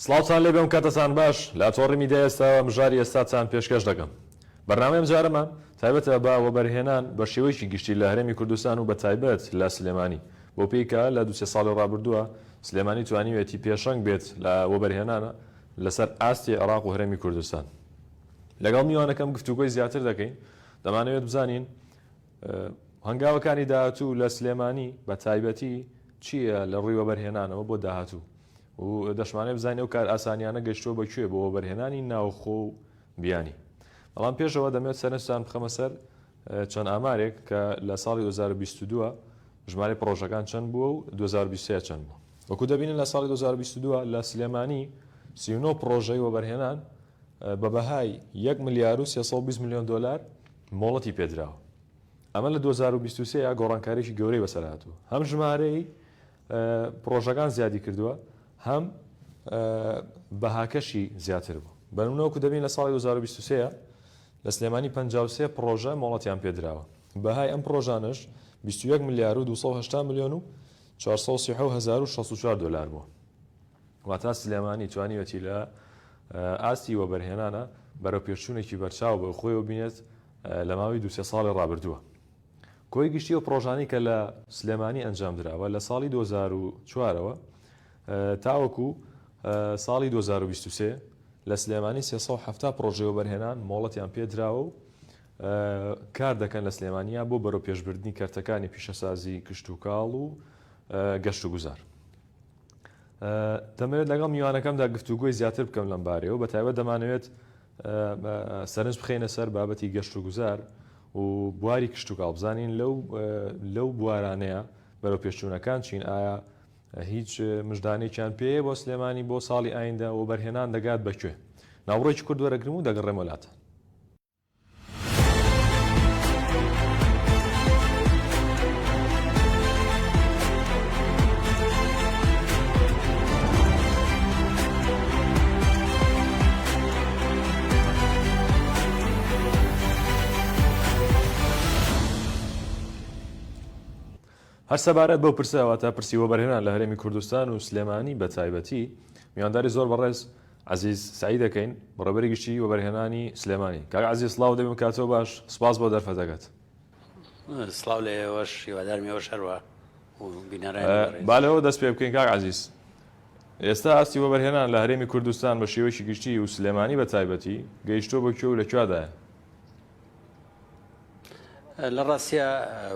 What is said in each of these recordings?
سڵاوتان لێ بێم کاتتان باش لە تۆڕی میدیای ئێستاوە مژاری ئێستاتان پێشکەش دەکەم. بەرنامەیەم جارەمان تایبەتە بە وەبەرهێنان بە شێوەیەکی گشتی لە هەرێمی کوردستان و بە تایبەت لە سلێمانی بۆ پێیکە لە 2 ساڵی ڕابردووە سلێمانی توانیوێتی پێشەنگ بێت لە وەبەرهێنانە لەسەر ئاستی عێراق و هەرێمی کوردستان. لەگەڵ میوانەکەم گفتوگۆی زیاتر دەکەین. دەمانەوێت بزانین هەنگاوەکانی داهاتوو لە سلێمانی بە تایبەتی چییە لە ڕووی وەبەرهێنانەوە بۆ داهاتوو و دەشمانێ بزانێ و کار ئاسانیانە گەشتۆ بەکوێ بۆ وەبەرهێنانی ناوخۆ و بیانی. بەڵام پێشەوە دەمێت سەرنجتان بخەمە سەر چەند ئامارێک کە لە ساڵی 2022 ژمارە پرۆژەکان چەند بووە و 2023 چەند بوو. وەکو دەبینن لە ساڵی 2022 لە سلێمانی 39 پرۆژەی وەبەرهێنان بە بەهای 1 ملیار و 320 میلیۆن دلار مۆڵەتی پێدراوە. ئەمە لە 2023 گۆڕانکاریی گەورەی بەسەر هاتووە. هەم ژمارەی پرۆژەکان زیادی کردووە، هەم بەهاکەشی زیاتر بوو. بەنمونەوەکو دەبین لە ساڵی 2023 لە سلێمانی 53 پرۆژە مۆڵەتیان پێدراوە. بەهای ئەم پرۆژانش 21 ملیار و 280 میلیۆن و 434 دلار بووە. واتە سلێمانی توانیوەتی لە ئاستی وەبەرهێنانە بەرەو پێشچوونێکی بەرچاو بە خۆیەوە بینێت لە ماوەی 2 ساڵی ڕابردووە. کۆی گشتی و پرۆژانی کە لە سلێمانی ئەنجام درراوە لە ساڵی 2004ەوە تاوەکو ساڵی 2023 لە سلێمانی 370 پرۆژەی وەبەرهێنان مۆڵەتیان پێدراوە و کار دەکەن لە سلێمانیا بۆ بەرەو پێشبردنی کەرتەکانی پیشەسازی کشت و کاڵ و گەشت و گوزار. دەمەوێت لەگەڵ میوانەکەمدا گفتوگۆی زیاتر بکەم لەم بارەیەوە. بەتایبەت دەمانەوێت سەرنج بخەینە سەر بابەتی گەشت و گوزار و بواری کشت و کاڵ بزانین لەو بوارانەیە بەرەو پێشچوونەکان چین. ئایا هیچ مژدانێکیان پێەیە بۆ سلێمانی بۆ ساڵی ئایندا و وەبەرهێنان دەگات بەکوێ؟ ناوڕێکی کورد وەرەگرم و دەگەڕێمە وڵاتان. هەر سەبارەت بەو پرسەوە تا پرسی وەبەرهێنان لە هەرێمی کوردستان و سلێمانی بە تایبەتی میوانداری زۆر بەڕێز عەزیز سعید دەکەین بەڕێوەبەری گشتی وەبەرهێنانی سلێمانی. کاک عەزیز سڵاو دەبێم کاتەوە باش، سپاس بۆ دەرفەتەکەت. سڵاو لە ئێوەش هیوادارمەوە شەروە و بینەران با لەوە دەست پێ بکەین کاک عەزیز. ئێستا ئاستی وەبەرهێنان لە هەرێمی کوردستان بە شێوەیەکی گشتی و سلێمانی بە تایبەتی گەیشتۆ بەکوێ و لەکوێدایە؟ لە ڕاستیە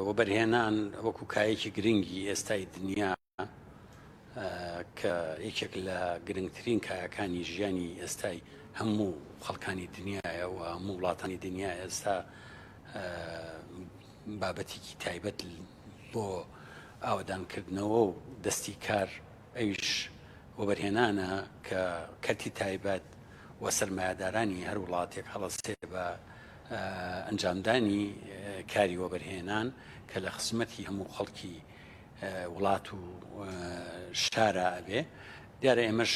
وەبەرهێنان وەکو کایەکی گرنگی ئێستای دنیا کە یەکێک لە گرنگترین کایەکانی ژیانی ئێستای هەموو خەڵکانی دنیاە و هەموو وڵاتانی دنیا ئێستا بابەتێکی تایبەت بۆ ئاوادانکردنەوە و دەستی کار ئەویش وەبەرهێنانە کە کەرتی تایبەت و سەرمایه‌دارانی هەر وڵاتێک هەڵەسێ بە ئەنجامدانی کاری وەبەرهێنان کە لە خزمەتی هەموو خەڵکی وڵات و شارە ئەبێ. دیارە ئێمەش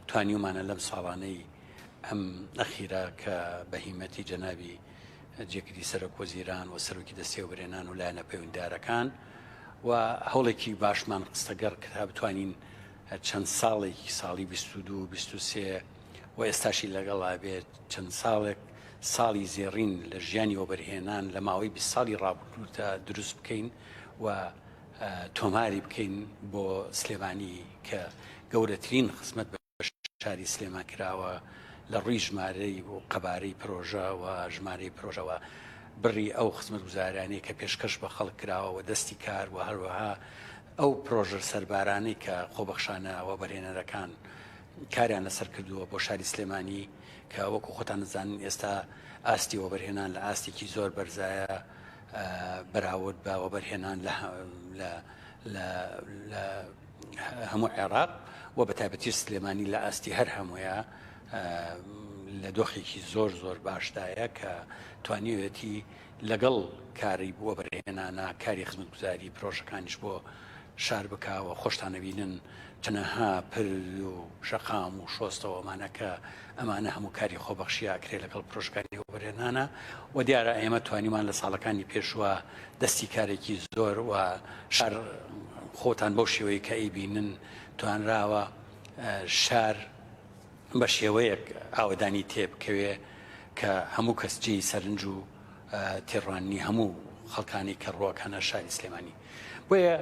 توانیومانە لەم ساڵانەی ئەم ئەخیرە کە بەهیمەتی جەنابی جێگیری سەرۆک وەزیران و سەرۆکی دەستی وەبەرهێنان و لایەنە پەیوەندیدارەکان و هەوڵێکی باشمان قستەگەڕ کە بتوانین چەند ساڵێکی ساڵی 22 23 و ئێستاشی لەگەڵا بێت چەند ساڵێک ساڵی زێڕین لە ژیانی وەبەرهێنان لە ماوەی 20 ساڵی ڕابردوودا دروست بکەین و تۆماری بکەین بۆ سلێمانی کە گەورەترین خزمەت بە شاری سلێمان کراوە لە ڕووی ژمارەی و قەبارەی پرۆژە و ژمارەی پرۆژەوە بڕی ئەو خزمەت گوزارانەی کە پێشکەش بە خەڵک کراوە و دەستی کار و هەروەها ئەو پرۆژە سەربارانەی کە خۆبەخشانە وەبەرهێنەرەکان کاریان لەسەر کردووە بۆ شاری سلێمانی کە وەکو خۆتان دەزانن ئێستا ئاستی وەبەرهێنان لە ئاستێکی زۆر بەرزایە بەراورد بە وەبەرهێنان لە هەموو عێراق و بە تایبەتی سلێمانی لە ئاستی هەر هەموویە لە دۆخێکی زۆر زۆر باشدایە کە توانیوێتی لەگەڵ کاری وەبەرهێنانە کاری خزمەتگوزاری پرۆژەکانیش بۆ شار بکاوە. خۆشتانەبینن چەنەها پر و شەقام و شۆستەوە ئەمانەکە ئەمانە هەموو کاری خۆبەخشیە کرێ لەگەڵ پرۆژەکانی وەبەرهێنانە و دیارە ئێمە توانیمان لە ساڵەکانی پێشوە دەستی کارێکی زۆر و شار خۆتان بەو شێوەیە کە ئەیبینن توانراوە شار بە شێوەیەک ئاوەدانی تێبکەوێ کە هەموو کەسجی سەرنج و تێڕوانی هەموو خەڵکانی کە ڕۆکانە شاری سلێمانی. بۆیە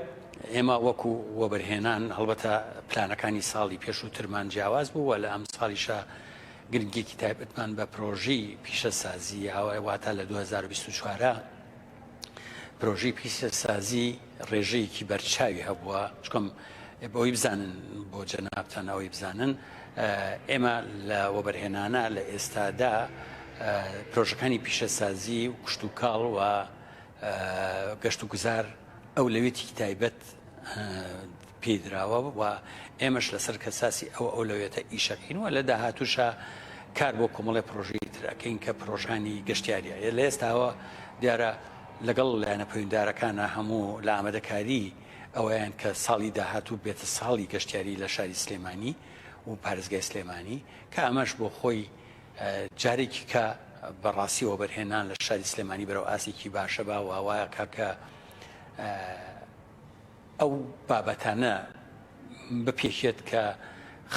ئێمە وەکو وەبەرهێنان هەڵبەتە پلانەکانی ساڵی پێشووترمان جیاواز بوو، لە ئەم ساڵیشە گرنگێکی تایبەتمان بە پرۆژەی پیشەسازی واتە لە 2024 پرۆژەی پیشەسازی ڕێژەیەکی بەرچاوی هەبووە. چکۆم بۆی بزانن بۆ جەنابتان ئەوەی بزانن ئێمە لە وەبەرهێنانە لە ئێستادا پرۆژەکانی پیشەسازی و کشت و کاڵ و گەشت و گوزار ئەولەوێتی تایبەت پێدراوە و ئێمەش لەسەر کەساسی ئەولەوێتە ئیشەکەینەوە لە داهاتووشە کار بۆ کۆمەڵی پرۆژەی ترەکەین کە پرۆژانی گەشتیاریە لە ئێستاوە دیارە لەگەڵ لایەنە پەیوەنددارەکانە هەموو لە ئامادەکاری ئەوەیان کە ساڵی داهاتوو بێتە ساڵی گەشتیاری لە شاری سلێمانی و پارێزگای سلێمانی کە ئەمەش بۆ خۆی جارێکی کە بەڕاستی وەبەرهێنان لە شاری سلێمانی بەرەو ئاسێکی باشە با وایە کاکە ئەو بابەتانە بپێکێت کە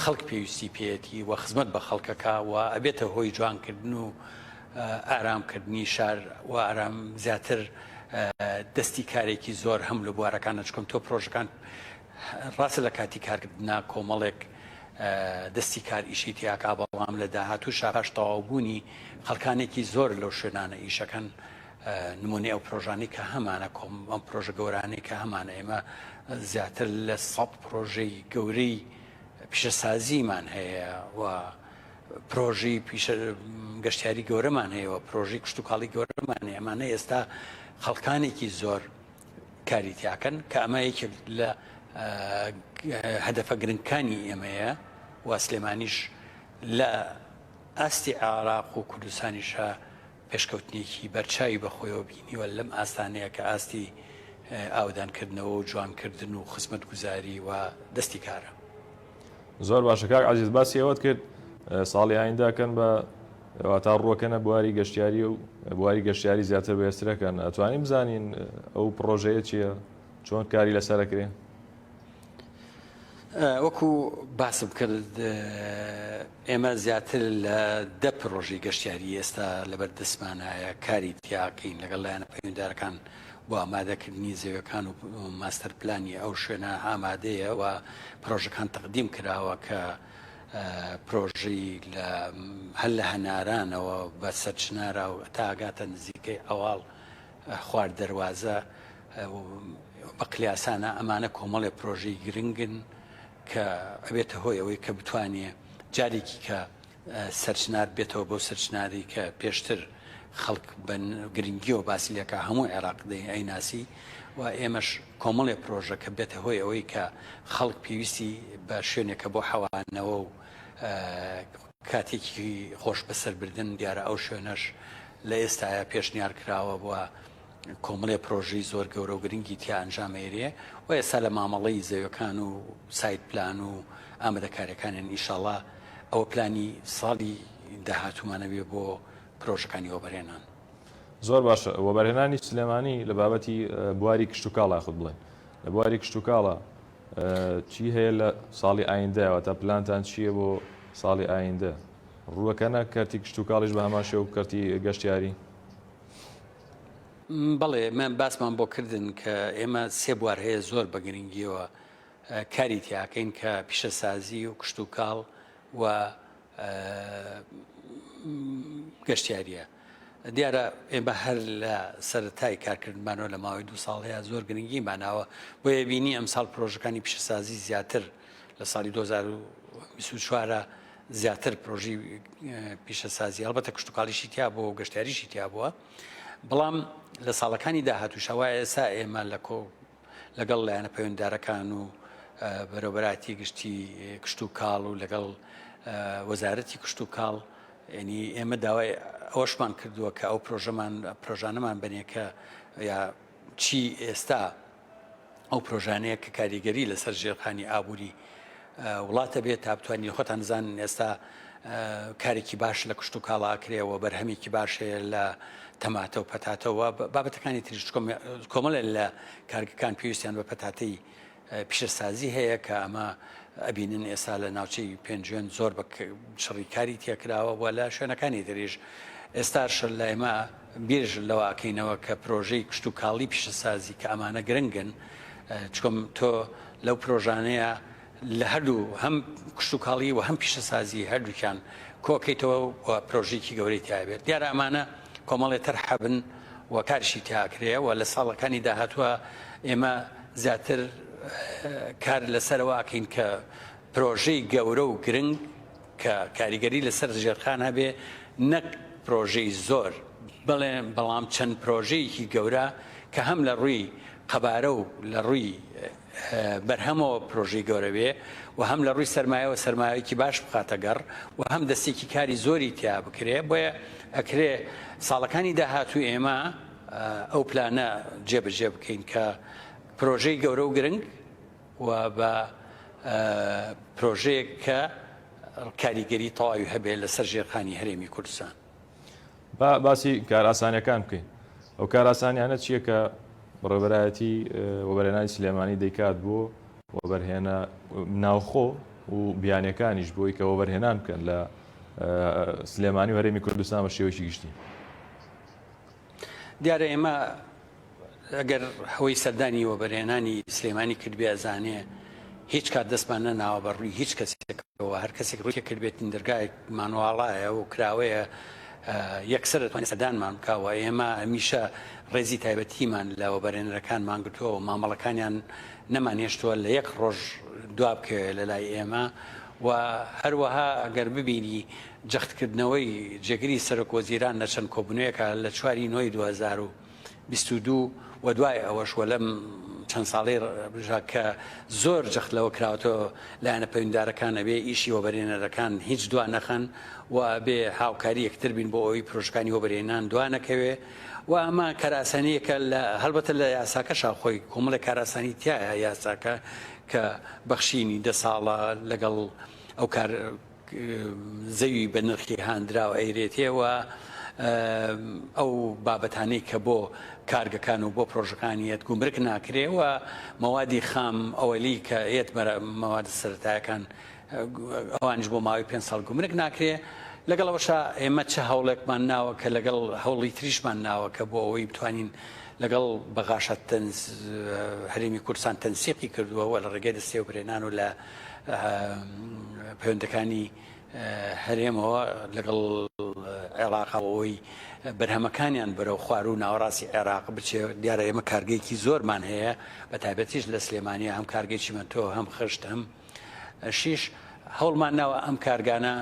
خەڵک پێویستی پێێتی و خزمەت بە خەڵکەکە و ئەبێتە هۆی جوانکردن و ئارامکردنی شار و ئارام زیاتر دەستی کارێکی زۆر هەم لە بوارەکانە چکۆم تۆ پرۆژەکان ڕاستە لە کاتی کارکردنا کۆمەڵێک دەستی کار ئیشی تیاکا بەڵام لە داهاتوو شاپاش تەواوبوونی خەڵکانێکی زۆر لەو شوێنانە ئیشەکەن نمونی ئەو پرۆژانی کە هەمانە کۆم ئەم پرۆژە گەورانی کە هەمانە ئێمە زیاتر لە 100 پرۆژەی گەورەی پیشەسازیمان هەیە و پرۆژی گەشتیاری گەورەمان هەیە و پرۆژی کشت و کاڵی گەورەمان هەیە ئەمانە ئێستا خەڵکانێکی زۆر کاری تیاکەن کە ئەمە یەکێک لە هەدەفە گرنگەکانی ئێمەیە و سلێمانیش لە ئاستی عێراق و کوردستانیشە پێشکەوتنێکی بەرچاوی بەخۆیەوە بینیوە لەم ئاستانەیە کە ئاستی ئاودانکردنەوە و جوانکردن و خزمەت گوزاری و دەستی کارە. زۆر باشە کاک عەزیز باسی ئەوەت کرد ساڵی ئاینداکەن بە تا ڕووەکەنە بواری گەشتیاری و بواری گەشتیاری زیاتر بەێسترەکەن ئەتوانین بزانین ئەو پرۆژەیە چییە چۆن کاری لەسەرەکرێ؟ وەکو باسم کرد ئێمە زیاتر لە 10 پرۆژەی گەشتیاری ئێستا لەبەر دەستمانایە کاری تیاکەین لەگەڵ لایەنە پەیوەنددارەکان بۆ ئامادەکردنی زەویەکان و ماستەر پلانی ئەو شوێنە ئامادەیە و پرۆژەکان تەقدیم کراوە کە پرۆژەی هەل لە هەنارانەوە بە سەرچنارە و تا ئاگاتە نزیکەی ئەواڵ خوارد دەواازە بە قلیاسانە ئەمانە کۆمەڵێ پرۆژەی گرنگن کە ئەبێتە هۆی ئەوەی کە بتوانێ جارێکی کە سەرچنار بێتەوە بۆ سەرچناری کە پێشتر خەڵک گرنگیەوە باسیلەکە هەموو عێراق ئەیناسی و ئێمەش کۆمەڵێ پرۆژە کە بێتە هۆی ئەوەی کە خەڵک پێویستی بە شوێنێکە بۆ حەوانەوە و کاتێکی خۆش بەسەربردن دیارە ئەو شوێنەش لە ئێستاە پێشنیار کراوە بووە کۆمەڵێ پرۆژەی زۆر گەورە و گرنگی تیا ئەنجامێریێ و ئێستا لە مامەڵەی زەویەکان و سایت پلان و ئامادەکاریەکانیان ئیشەڵا ئەوە پلانی ساڵی داهاتوومانەوێ بۆ پرۆژەکانی وەبەرهێنان. زۆر باشە وەبەرهێنانی سلێمانی لە بابەتی بواری کشت و کاڵا خود بڵێن لە بواری کشت و کاڵە چی هەیە لە ساڵی ئایندەوە تا پلانتان چییە بۆ ساڵی ئایندە ڕووەکەنە کەرتی کشت و کاڵیش بە هەماشێ و کەرتی گەشتیاری؟ بەڵێ من باسمان بۆ کردن کە ئێمە سێ بوار هەیە زۆر بە گرنگیەوە کاری تیاکەین کە پیشەسازی و کشت و کاڵ و گەشتیاریە. دیارە ئێمە هەر لە سەرەتای کارکردمانەوە لە ماوەی 2 ساڵ هەیە زۆر گرنگی ماناوە بۆیە بینی ئەم ساڵ پرۆژەکانی پیشەسازی زیاتر لە ساڵی 2024 زیاتر پرۆژی پیشەسازی هەڵبەتە کشت و کاڵیشی تیا بۆ و گەشتیاریشی تیا بووە بەڵام لە ساڵەکانی داهاتووشەوە ئێستا ئێمە لەگەڵ لایەنە پەیوەنددارەکان و بەرەوبەراتی گشتی کشت و کاڵ و لەگەڵ وەزارەتی کشت و کاڵ ینی ئێمە داوای ئەوەشمان کردووە کە ئەو پرۆژانەمان بنێکە یا چی ئێستا ئەو پرۆژانەیە کە کاریگەری لەسەر ژێرخانی ئابووری وڵاتە بێت تا بتوانین خۆتان نزانن ئێستا کارێکی باش لە کشت و کاڵاکرێەوە بەرهەمێکی باشەیە لە تەماتە و پەتاتەوە بابەتەکانی تریش کۆمەڵە لە کارگەکان پێویستیان بە پەتاتەی پیشەسازی هەیە کە ئەمە ئەبینن ئێستا لە ناوچەی پێنجێن زۆر بە شڕیکاری تێکراوە بۆ لە شوێنەکانی دەریژ ئێستاش لە ئێمە بێژ لەواکەینەوە کە پرۆژەی کشت و کاڵی پیشەسازی کە ئەمانە گرنگن چکۆم تۆ لەو پرۆژانەیە لە هەردوو هەم کشت و کاڵی و هەم پیشەسازی هەردووکیان کۆکەیتەوە پرۆژێکی گەورەی تایبێت دیارە ئەمانە کۆمەڵێ تەرحەبن و کارشی تاکرێ و لە ساڵەکانی داهاتووە ئێمە زیاتر کار لەسەرواکەین کە پرۆژەی گەورە و گرنگ کە کاریگەری لەسەر ژێرخان هەبێ نەک پرۆژەی زۆر بەڵام چەند پرۆژەیەکی گەورە کە هەم لە ڕووی قەبارە و لە ڕووی بەرهەمەوە پرۆژەی گەورە بێ و هەم لە ڕووی سەرمایەوە سەرمایەکی باش بخاتە گەڕ و هەم دەستێکی کاری زۆری تیا بکرێ بۆیە ئەکرێ ساڵەکانی داهاتوو ئێمە ئەو پلانە جێبەجێ بکەین کە پرۆژەی گەورە و گرنگ و بە پرۆژەیەک کە کاریگەری تەواوی هەبێت لەسەر ژێرخانی هەرێمی کوردستان. باسی کارئاسانیەکان بکەین. ئەو کارئاسانیانە چییە کە ڕێبەرایەتی وەبەرهێنانی سلێمانی دەیکات بۆ وەبەرهێنە ناوخۆ و بیانیەکانیش بۆی کە وەبەرهێنان بکەن لە سلێمانی و هەرێمی کوردستان بە شێوەیەکی گشتی؟ دیارە ئێمە ئەگەر هەوەی سەردانی وەبەرهێنانی سلێمانی کردبێ ئەزانێ هیچ کات دەستمان نەناوە بە ڕووی هیچ کەسێکەوە هەر کەسێک ڕووی کردبێتین دەرگای مانواڵایە و کراوەیە یەکسەر دەتوانێت سەردانمان بکاوە ئێمە هەمیشە ڕێزی تایبەتیمان لە وەبەرهێنەرەکانمان گرتووە و مامەڵەکانیان نەمانهێشتووە لە یەک ڕۆژ دوا بکەوێت لە لای ئێمە و هەروەها ئەگەر ببینی جەختکردنەوەی جێگیری سەرۆکوەزیران لە چەند کۆبوونەیەکە لە 4 نۆی 2022 و دوای ئەوەش وە لەم چەند ساڵی کە زۆر جەخت لەوە کراوەتەوە لایەنە پەیوەنددارەکان ئەبێ ئیشی وەبەرهێنەرەکان هیچ دوا نەخەن و بێ هاوکاری یەکتر بین بۆ ئەوەی پرۆژەکانی وەبەرهێنان دوا نەکەوێ و ئەمە کاراسانیەکە هەڵبەتە لە یاساکەشا خۆی کۆمەڵی کاراسانی تایە یاساکە کە بەخشینی 10 ساڵە لەگەڵ ئەو کار زەوی بە نرخی هاندراوە ئەیرێتەوە ئەو بابەتانەی کە بۆ کارگەکان و بۆ پرۆژەکانیەت گومرک ناکرێەوە مەوادی خام ئەوەلی کە ئێت مەواد سەرەتایەکان ئەوانش بۆ ماوەی 5 ساڵ گومرک ناکرێ لەگەڵەوەشا ئێمە چه هەوڵێکمان ناوە کە لەگەڵ هەوڵی تریشمان ناوە کە بۆ ئەوەی بتوانین لەگەڵ بەغاشە هەرێمی کوردستان تەنسیقی کردووە لە ڕێگەی دەستێ و برێنان و لە پەیوەندەکانی هەرێمەوە لەگەڵ عێراقەوەی بەرهەمەکانیان بەرەو خوار و ناوەڕاستی عێراق بچێ دیارە ئێمە کارگەیەکی زۆرمان هەیە بە تایبەتیش لە سلێمانیە هەم کارگەیەکی منتۆ هەم خشت هەم شیش هەوڵمان ناوە ئەم کارگانە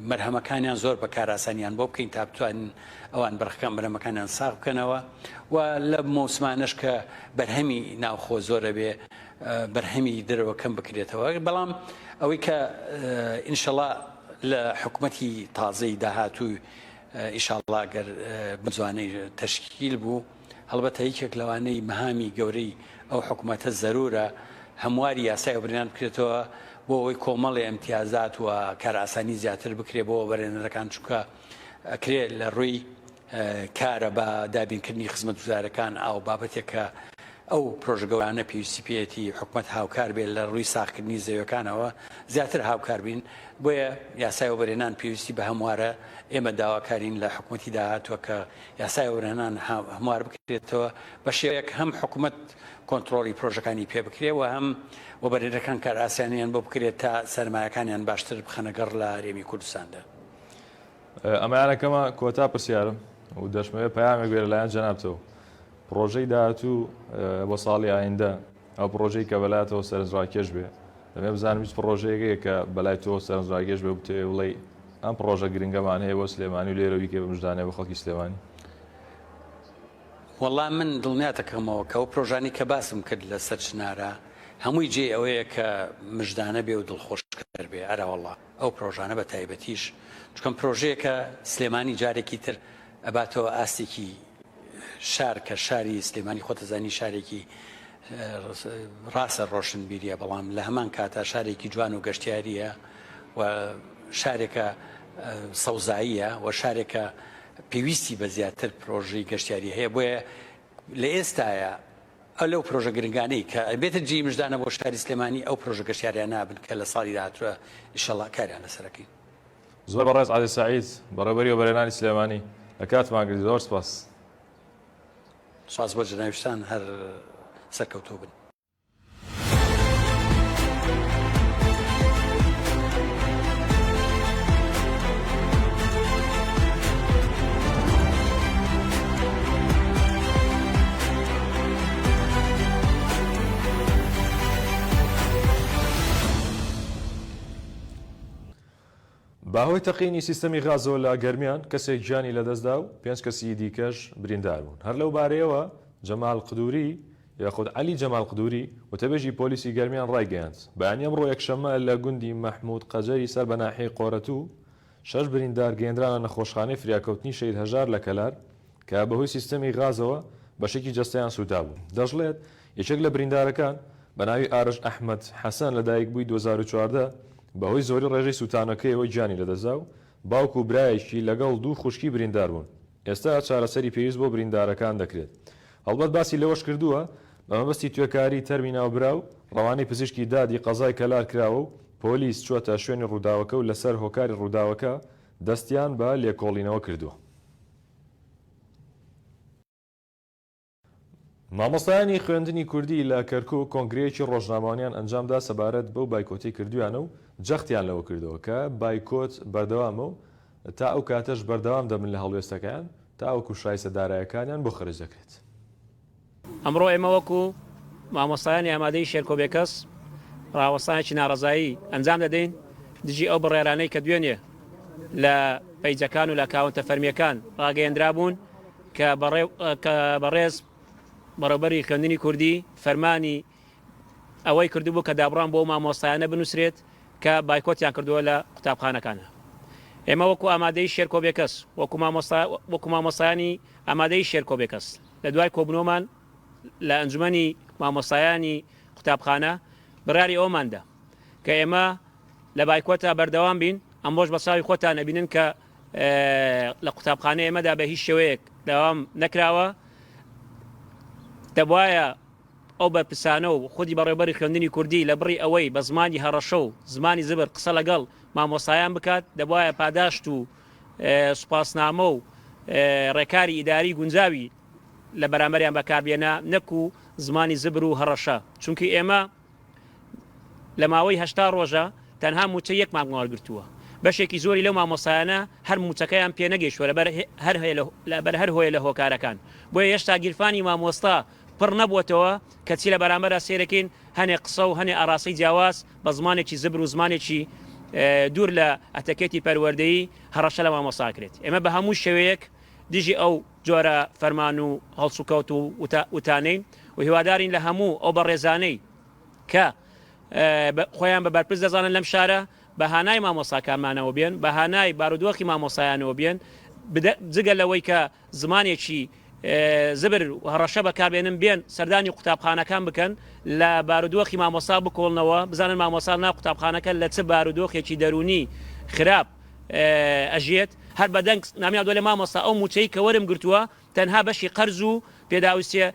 مەرهەمەکانیان زۆر بە کاراسانیان بۆ بکەین تا بتوانین ئەوان بەرخەکان بەرهەمەکانیان ساغ بکەنەوە و لە مۆسمانش کە بەرهەمی ناوخۆ زۆرە بێ بەرهەمی دەرەوە کەم بکرێتەوە بەڵام ئەوەی کە ئینشەڵا لە حکوومەتی تازەی داهاتوو ئیشاڵڵا گەر بزوانەی تەشکیل بوو هەڵبەتە هیچێک لەوانەی مەهامی گەورەی ئەو حکوومەتە زەرورە هەمواری یاسای وەبەرهێنان بکرێتەوە بۆ ئەوەی کۆمەڵی ئەمتیازات و کارئاسانی زیاتر بکرێ بۆ وەبەرهێنەرەکان چونکە ئەکرێ لە ڕووی کارە بە دابینکردنی خزمەتگوزارەکان ئاو بابەتێکە ئەو پرۆژە گەورانە پێویستیپێتی حکوومەت هاوکار بێت لە ڕووی ساختکردنی زەویەکانەوە زیاتر هاوکار بین بۆیە یاسای وەبەرهێنان پێویستی بە هەموارە ئێمە داواکارین لە حکوومەتی داهاتووە کە یاسای وەبەرهێنان هەموار بکرێتەوە بە شێوەیەک هەم حکوومەت کۆنتترۆلی پرۆژەکانی پێ بکرێ و هەم وەبەرهێنەرەکان کار ئاسانیان بۆ بکرێت تا سەرمایەکانیان باشتر بخەنە گەڕ لە هەرێمی کوردستاندا. ئەمایانەکەمە کۆتا پرسیارم و دەشمەوێت پەیامێک بێت لەلایەن جەنابتەوە پرۆژەی داهاتوو بۆ ساڵی ئایندە ئەو پرۆژەی کە بەلاتەوە سەرنجڕاکێش بێ دەمێ بزانم هیچ پرۆژەیەکەیە کە بەلای تۆ سەرنجڕاکێش بێ بتێ وڵێ ئەم پرۆژە گرنگەمان هەیە بۆ سلێمانی و لێرەوەی کە بمژدانێ بە خەڵکی سلێمانی. وەڵام من دڵنیاتەکەمەوە کە ئەو پرۆژانی کە باسم کرد لە سەر چنارە هەمووی جێ ئەوەیە کە مژدانە بێ و دڵخۆشکەر بێ ئەراوەڵا ئەو پرۆژانە بە تایبەتیش چکەم پرۆژەیەکە سلێمانی جارێکی تر ئەباتەوە ئاستێکی شار کە شاری سلێمانی خۆتەزانی شارێکی ڕاستە ڕۆشنبیریە بەڵام لە هەمان کاتا شارێکی جوان و گەشتیاریە و شارێکە سەوزاییە و شارێکە پێویستی بە زیاتر پرۆژەی گەشتیاری هەیە بۆیە لە ئێستاە ئەو لەو پرۆژە گرنگانەی کە بێتە جی مژدانە بۆ شاری سلێمانی ئەو پرۆژە گەشتیاریان نابن کە لە ساڵی داهاتووە ئینشەڵڵا کاریان لەسەرەکەی. زۆر بەڕێز عادل سعید بەڕێوەبەری وەبەرهێنانی سلێمانی لە کاتماگری زۆر سپاس. سپاس بۆ جەناویشتان هەر سەرکەوتوو بن. باهۆی تەقینی سیستەمی غازەوە لە گەرمیان کەسێک گیانی لەدەستدا و 5 کەسی دیکەش بریندار بوون. هەر لەو بارەیەوە جەمال قدووری یاخود عەلی جەمال قدووری وتەبێژی پۆلیسی گەرمیان ڕایگەیاند. بەیانی ئەمڕۆ یەکشەممە لە گوندی مەحموود قەجەری سەر بە ناحیەی قۆرەتوو 6 بریندار گەیەندرانە نەخۆشخانەی فریاکەوتنی شەید هەژار لە کەلار کە بەهۆی سیستەمی غازەوە بەشێکی جەستەیان سوتا بوو. دەژڵێت یەکێک لە بریندارەکان بە ناوی ئارژ ئەحمەد حەسەن لەدایک بووی 2014 بەهۆی زۆری ڕێژەی سوتانەکەیەوەی گیانی لەدەستا و باوکو و برایەکی لەگەڵ دوو خوشکی بریندار بوون. ئێستا چارەسەری پێویست بۆ بریندارەکان دەکرێت. هەڵبەت باسی لەوەش کردووە بەمەبەستی توێکاری تەرمی ناوبرا و ڕەوانەی پزیشکی دادی قەزای کەلار کراوە و پۆلیس چووەتە شوێنی ڕووداوەکە و لەسەر هۆکاری ڕووداوەکە دەستیان بە لێکۆڵینەوە کردووە. مامۆستایانی خوێندنی کوردی لە کەرکووک کۆنگرەیەکی ڕۆژنامەوانیان ئەنجامدا سەبارەت بەو بایکۆتی کردویانە و جەختیان لەوە کردەوە کە بایکۆت بەردەوامە و تا ئەو کاتەش بەردەوام دەبن لە هەڵوێستەکەیان تا ئەوکو شایستە دارایەکانیان بۆ خەرج دەکرێت. ئەمڕۆ ئێمە وەکو مامۆستایانی ئامادەی شێرکۆبێکەس ڕاوەستانێکی ناڕزایی ئەنجام دەدەین دژی ئەو بڕێرانەی کە دوێنێ لە پەیجەکان و لە کاونتە فەرمیەکان ڕاگەیەندرا بوون کە بەڕێز بەڕێوەبەری خوێندنی کوردی فەرمانی ئەوەی کردبوو کە دابڕان بۆ مامۆستایانە بنووسرێت کە بایکۆتیان کردووە لە قوتابخانەکانە. ئێمە وەکو ئامادەی شێرکۆبێکەس وەکو مامۆستایانی ئامادەی شێرکۆبێکەس لە دوای کۆبنەوەمان لە ئەنجومەنی مامۆستایانی قوتابخانە بڕیاری ئەوماندا کە ئێمە لە بایکۆتە بەردەوام بین ئەمڕۆژ بە ساوی خۆتان ئەبینن کە لە قوتابخانە ئێمەدا بە هیچ شێوەیەک داوام نەکراوە دەبایە ئەو بەرپرسانە و خودی بەڕێوەبەری خوێندنی کوردی لە بڕی ئەوەی بە زمانی هەڕەشە و زمانی زبر قسە لەگەڵ مامۆستایان بکات دەبایە پاداشت و سوپاسنامە و ڕێکاری ئیداری گونجاوی لە بەرامبەریان بەکاربێنە نەکو زمانی زبر و هەڕەشە چونکی ئێمە لە ماوەی 80 ڕۆژە تەنها موچە یەک مانگوال گرتووە بەشێکی زۆری لەو مامۆستایانە هەر موچەکەیان پێ نەگەیشتووە لەبەر هەر هۆیە لە هۆکارەکان بۆیە هێشتا گیرفانی مامۆستا پڕ نەبووەتەوە کەچی لە بەرامبەرە سێرەکەین هەنێ قسە و هەنێ ئاراسی جیاواز بە زمانێکی زبر و زمانێکی دوور لە ئەتەکێتی پەروەردەیی هەڕەشە لە مامۆستاکرێت. ئێمە بە هەموو شێوەیەک دژی ئەو جۆرە فەرمان و هەڵسوکەوت و وتانەین و هیوادارین لە هەموو ئەو بەڕێزانەی کە خۆیان بە بەرپرس دەزانن لەم شارە بەهانای مامۆستاکانمانەوە بێن بەهانای بارودۆخی مامۆستایانەوە بێن جگە لەوەی کە زمانێکی زبر هەڕەشە بەکاربێنن بێن سەردانی قوتابخانەکان بکەن لە بارودۆخی مامۆستا بکۆڵنەوە بزانن مامۆستا ناو قوتابخانەکە لە چ بارودۆخێکی دەرونی خراپ ئەژێت هەر بەدەنگ نامیان دۆ لە مامۆستا ئەو موچەی کە وەرم گرتووە تەنها بەشی قەرز و پێداویستە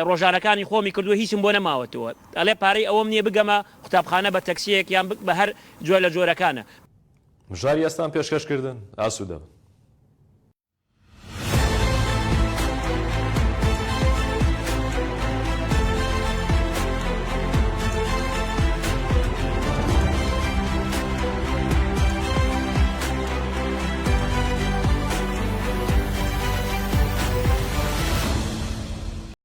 ڕۆژانەکانی خۆمی کردووە هیچم بۆ نەماوەتەوە ئەڵێ پارەی ئەوەم نییە بگەمە قوتابخانە بە تەکسیەک یان بە هەر جۆرە لە جۆرەکانە ژاری ئێستان پێشکەشکردن ئاسوودە.